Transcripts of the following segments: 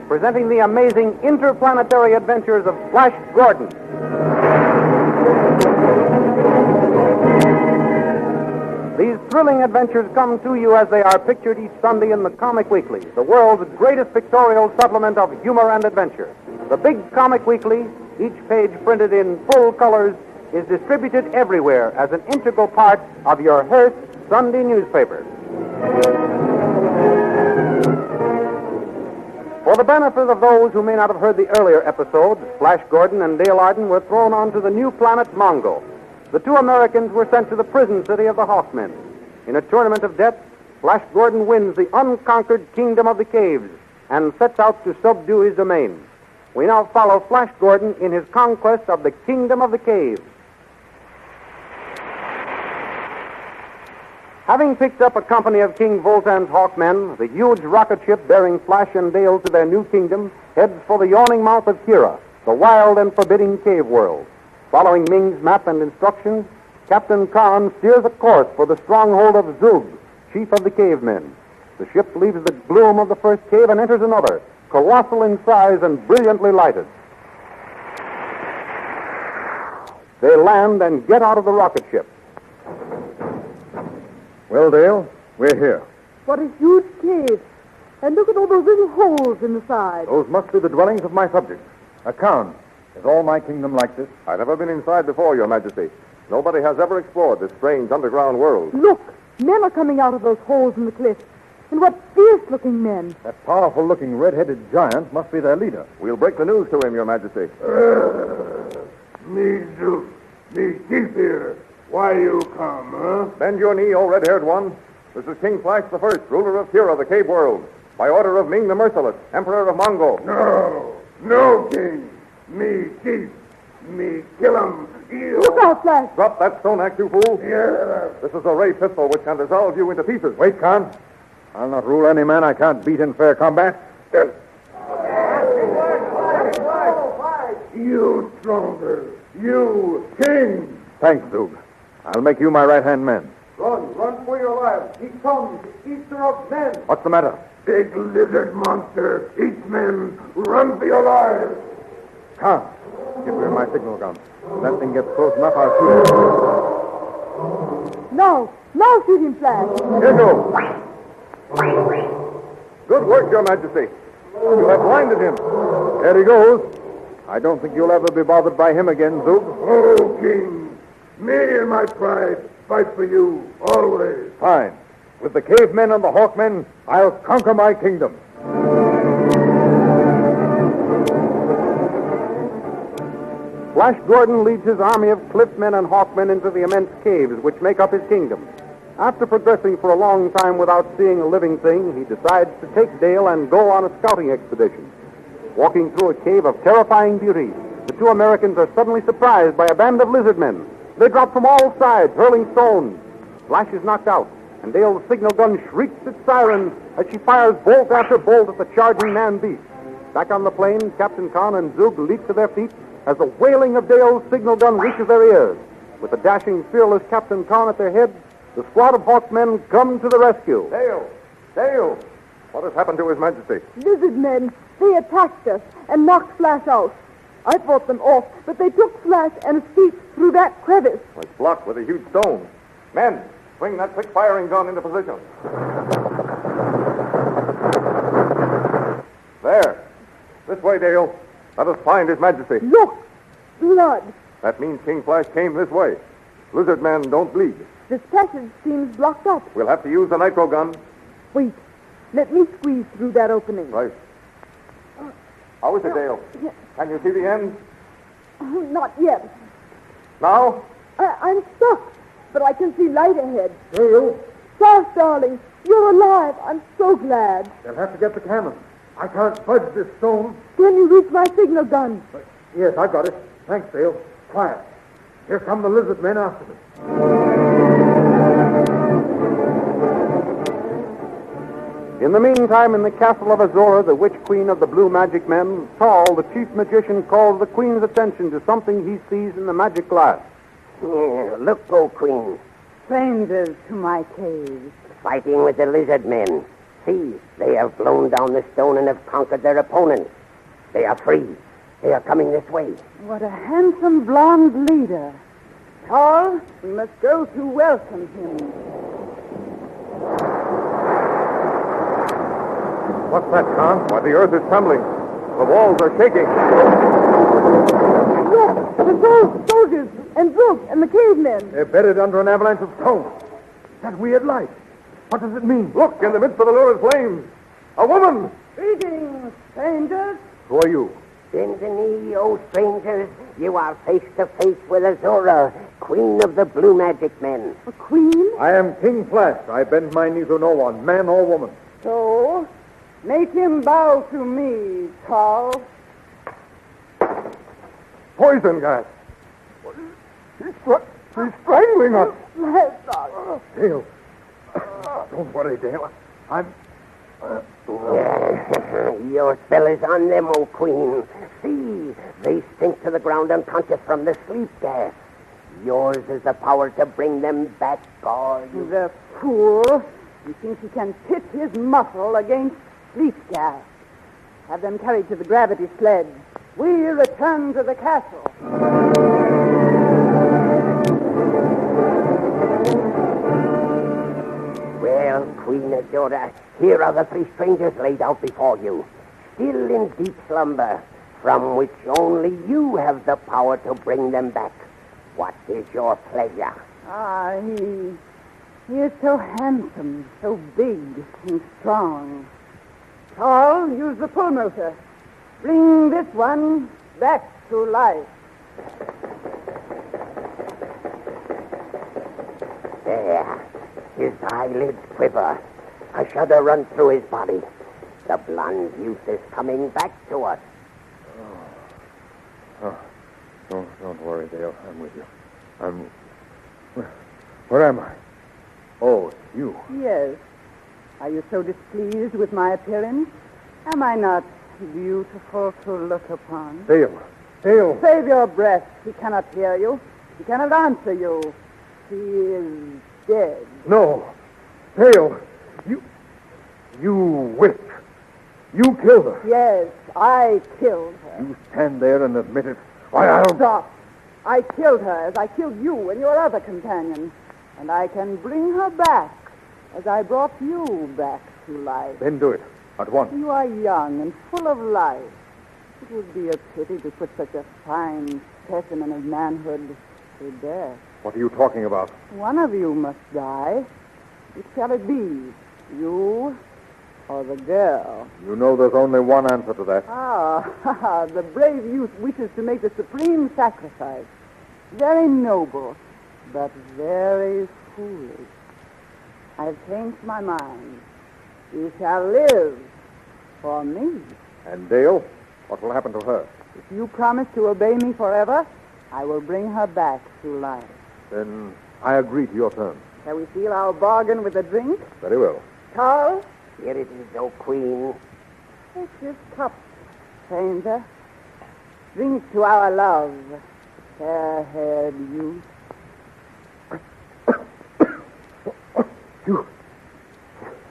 Presenting the amazing interplanetary adventures of Flash Gordon. These thrilling adventures come to you as they are pictured each Sunday in the Comic Weekly, the world's greatest pictorial supplement of humor and adventure. The Big Comic Weekly, each page printed in full colors, is distributed everywhere as an integral part of your Hearst Sunday newspaper. For the benefit of those who may not have heard the earlier episodes, Flash Gordon and Dale Arden were thrown onto the new planet Mongo. The two Americans were sent to the prison city of the Hawkmen. In a tournament of death, Flash Gordon wins the unconquered kingdom of the caves and sets out to subdue his domain. We now follow Flash Gordon in his conquest of the kingdom of the caves. Having picked up a company of King Voltan's Hawkmen, the huge rocket ship bearing Flash and Dale to their new kingdom heads for the yawning mouth of Kira, the wild and forbidding cave world. Following Ming's map and instructions, Captain Khan steers a course for the stronghold of Zug, chief of the cavemen. The ship leaves the gloom of the first cave and enters another, colossal in size and brilliantly lighted. They land and get out of the rocket ship. Well, Dale, we're here. What a huge cave. And look at all those little holes in the side. Those must be the dwellings of my subjects. Khan, is all my kingdom like this? I've never been inside before, Your Majesty. Nobody has ever explored this strange underground world. Look, men are coming out of those holes in the cliff. And what fierce-looking men. That powerful-looking red-headed giant must be their leader. We'll break the news to him, Your Majesty. Me, Zeus. Me, chief here. Why you come, huh? Bend your knee, O red-haired one. This is King Flash the First, ruler of Kira, the cave world. By order of Ming the Merciless, Emperor of Mongo. No, king. Me, chief. Me, kill him. Look out, Flash. Drop that stone axe, you fool. Yeah. This is a ray pistol which can dissolve you into pieces. Wait, Khan. I'll not rule any man I can't beat in fair combat. You stronger. You, king. Thanks, Zug. I'll make you my right-hand man. Run for your lives. He comes, eater of men. What's the matter? Big lizard monster. Eat men. Run for your lives. Khan, give me my signal gun. If that thing gets close enough, I'll shoot it. No, shoot him, Flash. Here goes. Good work, Your Majesty. You have blinded him. There he goes. I don't think you'll ever be bothered by him again, Zug. Oh, king. Me and my pride fight for you, always. Fine. With the cavemen and the hawkmen, I'll conquer my kingdom. Flash Gordon leads his army of cliffmen and hawkmen into the immense caves which make up his kingdom. After progressing for a long time without seeing a living thing, he decides to take Dale and go on a scouting expedition. Walking through a cave of terrifying beauty, the two Americans are suddenly surprised by a band of lizard men. They drop from all sides, hurling stones. Flash is knocked out, and Dale's signal gun shrieks its siren as she fires bolt after bolt at the charging man-beast. Back on the plane, Captain Khan and Zug leap to their feet as the wailing of Dale's signal gun reaches their ears. With the dashing, fearless Captain Khan at their head, the squad of hawkmen come to the rescue. Dale! What has happened to His Majesty? Lizard men, they attacked us and knocked Flash out. I fought them off, but they took Flash and escaped through that crevice. It's blocked with a huge stone. Men, swing that quick-firing gun into position. There. This way, Dale. Let us find His Majesty. Look! Blood. That means King Flash came this way. Lizard men don't bleed. This passage seems blocked up. We'll have to use the nitro gun. Wait. Let me squeeze through that opening. Right. How is it, Dale? Can you see the end? Not yet. Now? I'm stuck, but I can see light ahead. Dale, Flash, darling, you're alive. I'm so glad. they'll have to get the cannon. I can't fudge this stone. Can you reach my signal gun? Yes, I got it. Thanks, Dale. Quiet. Here come the lizard men after me. In the meantime, in the castle of Azora, the witch queen of the blue magic men, Tall, the chief magician, calls the queen's attention to something he sees in the magic glass. Here, look, O Queen. Strangers to my cave. fighting with the lizard men. See, they have blown down the stone and have conquered their opponents. They are free. They are coming this way. What a handsome blonde leader. Tall, we must go to welcome him. What's that, Khan? Why, the earth is trembling. The walls are shaking. Look, the soldiers and Brooke and the cavemen. They're buried under an avalanche of stone. That weird light. What does it mean? Look, in the midst of the lurid flames. A woman! Greetings, strangers. Who are you? Bend the knee, O strangers. You are face to face with Azura, queen of the blue magic men. A queen? I am King Flash. I bend my knee to no one, man or woman. So, make him bow to me, Tall. Poison gas. She's strangling us. Dale. Don't worry, Dale. Your spell is on them, O queen. See, they sink to the ground unconscious from the sleep gas. Yours is the power to bring them back, God. The fool. He thinks he can pit his muscle against sleep gas. Have them carried to the gravity sled. We return to the castle. Well, Queen Azura, here are the three strangers laid out before you, still in deep slumber, from which only you have the power to bring them back. What is your pleasure? He is so handsome, so big and strong. Tall, use the pull motor. Bring this one back to life. There. His eyelids quiver. A shudder runs through his body. The blonde youth is coming back to us. Don't worry, Dale. I'm with you. Where am I? Oh, it's you. Yes. Are you so displeased with my appearance? Am I not beautiful to look upon? Dale. Save your breath. He cannot hear you. He cannot answer you. He is dead. No. Dale. You witch. You killed her. Yes, I killed her. You stand there and admit it. Why, I'll... Stop. I killed her as I killed you and your other companion. And I can bring her back as I brought you back to life. Then do it. At once. You are young and full of life. It would be a pity to put such a fine specimen of manhood to death. What are you talking about? One of you must die. Which shall it be? You or the girl? You know there's only one answer to that. The brave youth wishes to make the supreme sacrifice. Very noble, but very foolish. I've changed my mind. You shall live for me. And Dale? What will happen to her? If you promise to obey me forever, I will bring her back to life. Then I agree to your terms. Shall we seal our bargain with a drink? Very well. Carl? Here it is, O queen. Take this cup, stranger. Drink to our love, fair-haired youth.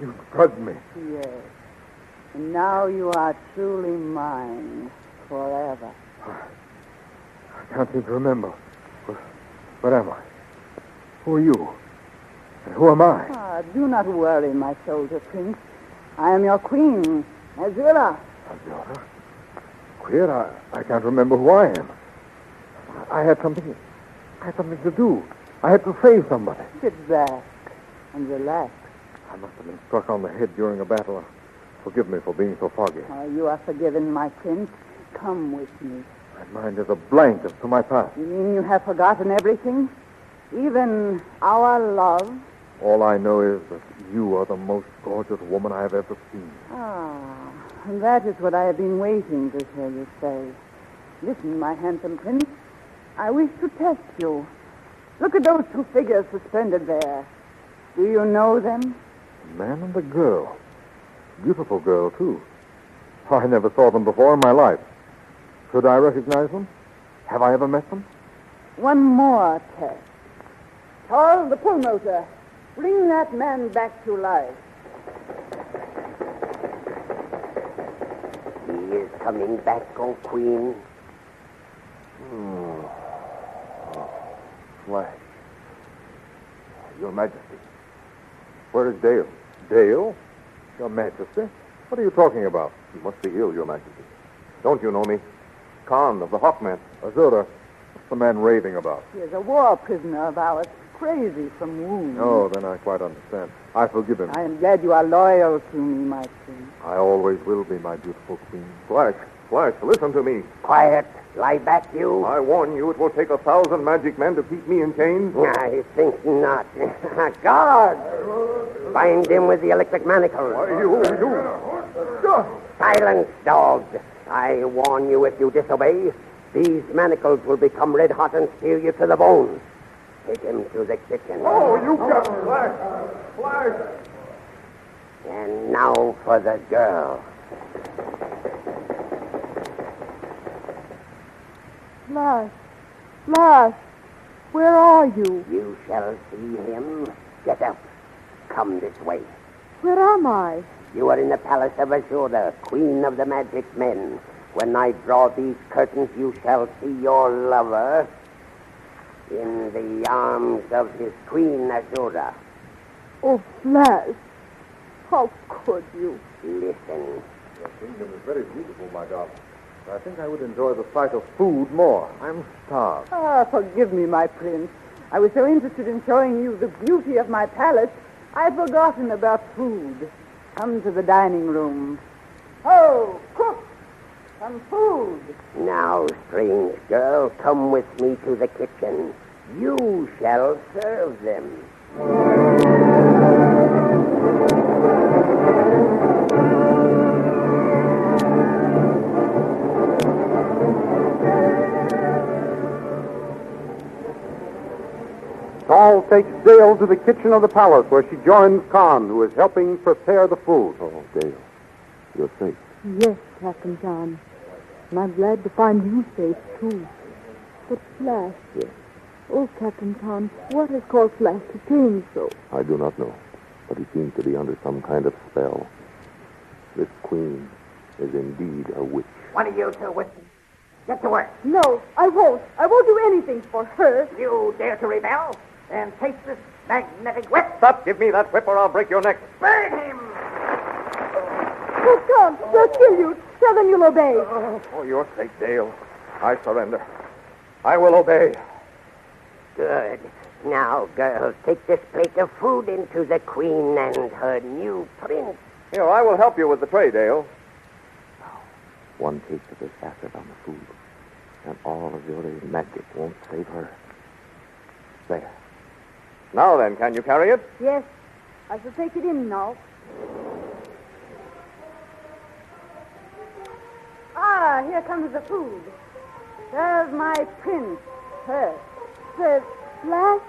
You drugged me. Yes. And now you are truly mine forever. I can't seem to remember. Where am I? Who are you? And who am I? Do not worry, my soldier prince. I am your queen, Azura. Azura? Queer, I can't remember who I am. I had something to do. I had to save somebody. Sit back and relax. I must have been struck on the head during a battle. Forgive me for being so foggy. You are forgiven, my prince. Come with me. My mind is a blank as to my past. You mean you have forgotten everything? Even our love? All I know is that you are the most gorgeous woman I have ever seen. That is what I have been waiting to hear you say. Listen, my handsome prince. I wish to test you. Look at those two figures suspended there. Do you know them? A man and a girl. Beautiful girl, too. I never saw them before in my life. Should I recognize them? Have I ever met them? One more test. Tall, the pull motor. Bring that man back to life. He is coming back, O Queen. Flash. Your Majesty. Where is Dale? Dale? Your Majesty? What are you talking about? You must be ill, Your Majesty. Don't you know me? Khan of the Hawkmen. Azura, what's the man raving about? He is a war prisoner of ours, crazy from wounds. Oh, then I quite understand. I forgive him. I am glad you are loyal to me, my king. I always will be, my beautiful queen. Flash, listen to me. Quiet. Lie back, you. I warn you, it will take 1,000 magic men to keep me in chains. I think not. Guard! Bind him with the electric manacles. Silence, dogs. I warn you, if you disobey, these manacles will become red hot and steer you to the bone. Take him to the kitchen. Oh, you got Flash! And now for the girl. Flash, where are you? You shall see him. Get up. Come this way. Where am I? You are in the palace of Azura, queen of the magic men. When I draw these curtains, you shall see your lover in the arms of his queen, Azura. Oh, Flash, how could you? Listen. Your kingdom is very beautiful, my darling. I think I would enjoy the sight of food more. I'm starved. Forgive me, my prince. I was so interested in showing you the beauty of my palace, I had forgotten about food. Come to the dining room. Oh, cook! Some food. Now, strange girl, come with me to the kitchen. You shall serve them. Saul takes Dale to the kitchen of the palace where she joins Khan, who is helping prepare the food. Oh, Dale, you're safe. Yes, Captain John. And I'm glad to find you safe, too. But Flash... Yes? Oh, Captain John, what has caused Flash to change so? I do not know, but he seems to be under some kind of spell. This queen is indeed a witch. What are you two with? Get to work. No, I won't. I won't do anything for her. You dare to rebel? And take this magnetic whip. Stop! Give me that whip or I'll break your neck. Burn him! Oh, John, they'll kill you. Tell them you'll obey. For your sake, Dale, I surrender. I will obey. Good. Now, girls, take this plate of food into the queen and her new prince. Here, I will help you with the tray, Dale. One taste of this acid on the food, and all of your magic won't save her. There. Now then, can you carry it? Yes, I shall take it in now. Here comes the food. Serve my prince first. Serve Flash?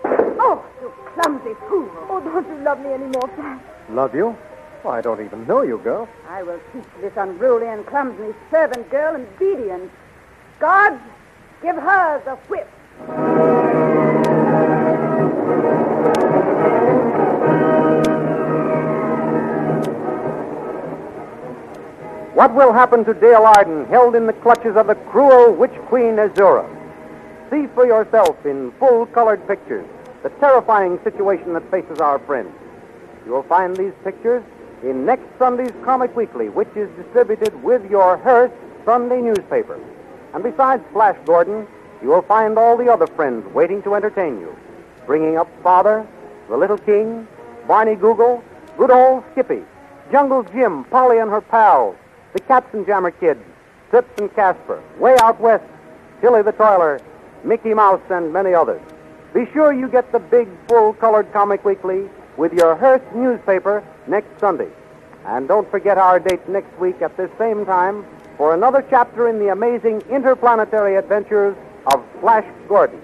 Oh, you clumsy fool. Oh, don't you love me anymore, Flash? Love you? Well, I don't even know you, girl. I will teach this unruly and clumsy servant girl obedience. Guards, give her the whip. What will happen to Dale Arden, held in the clutches of the cruel witch queen Azura? See for yourself in full-colored pictures the terrifying situation that faces our friends. You will find these pictures in next Sunday's Comic Weekly, which is distributed with your Hearst Sunday newspaper. And besides Flash Gordon, you will find all the other friends waiting to entertain you. Bringing Up Father, The Little King, Barney Google, Good Old Skippy, Jungle Jim, Polly and her pals, the Katzenjammer Kids, Trips and Casper, Way Out West, Tilly the Toiler, Mickey Mouse, and many others. Be sure you get the big, full-colored Comic Weekly with your Hearst newspaper next Sunday. And don't forget our date next week at this same time for another chapter in the amazing interplanetary adventures of Flash Gordon.